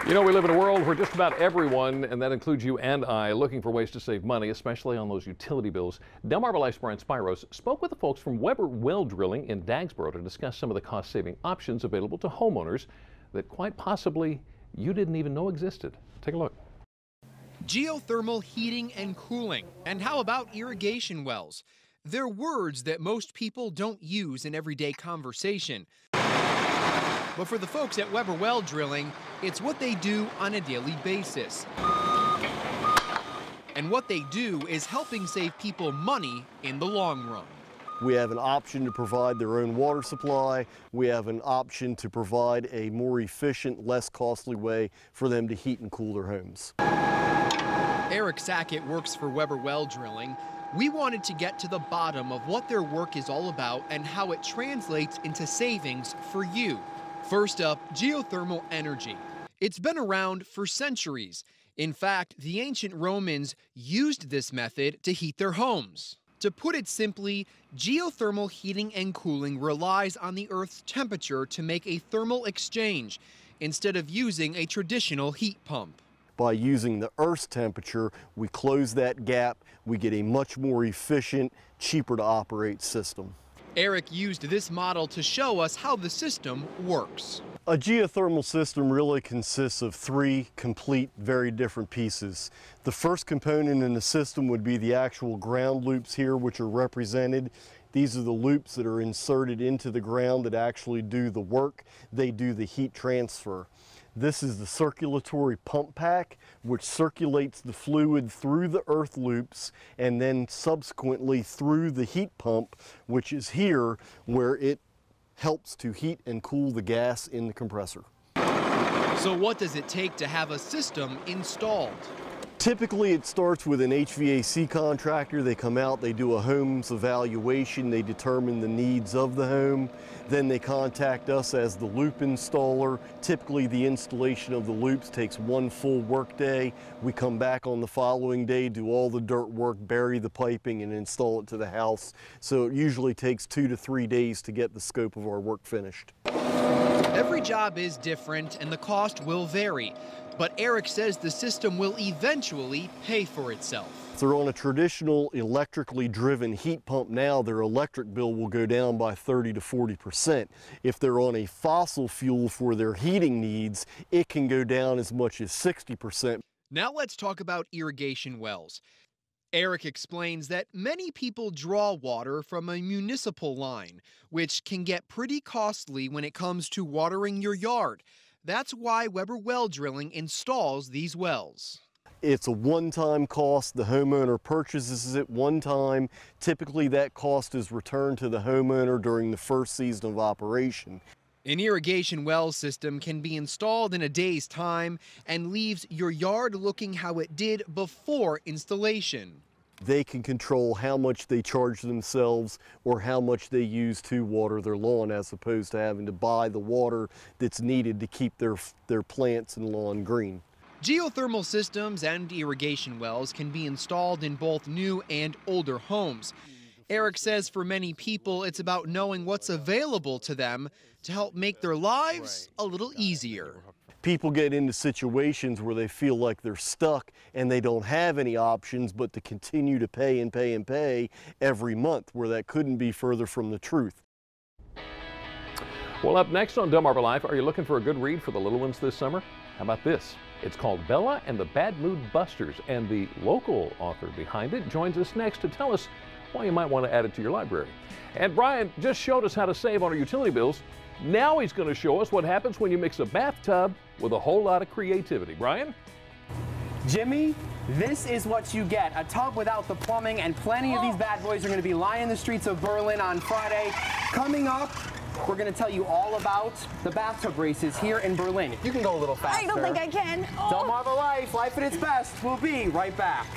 You know, we live in a world where just about everyone, and that includes you and I, looking for ways to save money, especially on those utility bills. Delmarva Life's Brian Spiros spoke with the folks from Weber Well Drilling in Dagsboro to discuss some of the cost-saving options available to homeowners that quite possibly you didn't even know existed. Take a look. Geothermal heating and cooling. And how about irrigation wells? They're words that most people don't use in everyday conversation. But for the folks at Weber Well Drilling, it's what they do on a daily basis. And what they do is helping save people money in the long run. We have an option to provide their own water supply. We have an option to provide a more efficient, less costly way for them to heat and cool their homes. Eric Sackett works for Weber Well Drilling. We wanted to get to the bottom of what their work is all about and how it translates into savings for you. First up, geothermal energy. It's been around for centuries. In fact, the ancient Romans used this method to heat their homes. To put it simply, geothermal heating and cooling relies on the Earth's temperature to make a thermal exchange instead of using a traditional heat pump. By using the Earth's temperature, we close that gap. We get a much more efficient, cheaper to operate system. Eric used this model to show us how the system works. A geothermal system really consists of three complete, very different pieces. The first component in the system would be the actual ground loops here, which are represented. These are the loops that are inserted into the ground that actually do the work. They do the heat transfer. This is the circulatory pump pack, which circulates the fluid through the earth loops and then subsequently through the heat pump, which is here where it helps to heat and cool the gas in the compressor. So what does it take to have a system installed? Typically it starts with an HVAC contractor. They come out, they do a home's evaluation, they determine the needs of the home. Then they contact us as the loop installer. Typically the installation of the loops takes one full work day. We come back on the following day, do all the dirt work, bury the piping and install it to the house. So it usually takes 2 to 3 days to get the scope of our work finished. Every job is different and the cost will vary. But Eric says the system will eventually pay for itself. If they're on a traditional electrically driven heat pump now, their electric bill will go down by 30 to 40%. If they're on a fossil fuel for their heating needs, it can go down as much as 60%. Now let's talk about irrigation wells. Eric explains that many people draw water from a municipal line, which can get pretty costly when it comes to watering your yard. That's why Weber Well Drilling installs these wells. It's a one-time cost. The homeowner purchases it one time. Typically that cost is returned to the homeowner during the first season of operation. An irrigation well system can be installed in a day's time and leaves your yard looking how it did before installation. They can control how much they charge themselves or how much they use to water their lawn, as opposed to having to buy the water that's needed to keep their plants and lawn green. Geothermal systems and irrigation wells can be installed in both new and older homes. Eric says for many people, it's about knowing what's available to them to help make their lives a little easier. People get into situations where they feel like they're stuck and they don't have any options but to continue to pay and pay and pay every month, where that couldn't be further from the truth. Well, up next on Delmarva Life, are you looking for a good read for the little ones this summer? How about this? It's called Bella and the Bad Mood Busters, and the local author behind it joins us next to tell us why you might want to add it to your library. And Brian just showed us how to save on our utility bills. Now he's going to show us what happens when you mix a bathtub with a whole lot of creativity. Brian? Jimmy, this is what you get. A tub without the plumbing, and plenty of these bad boys are going to be lining the streets of Berlin on Friday. Coming up, we're going to tell you all about the bathtub races here in Berlin. You can go a little faster. I don't think I can. Delmarva Life, life at its best. We'll be right back.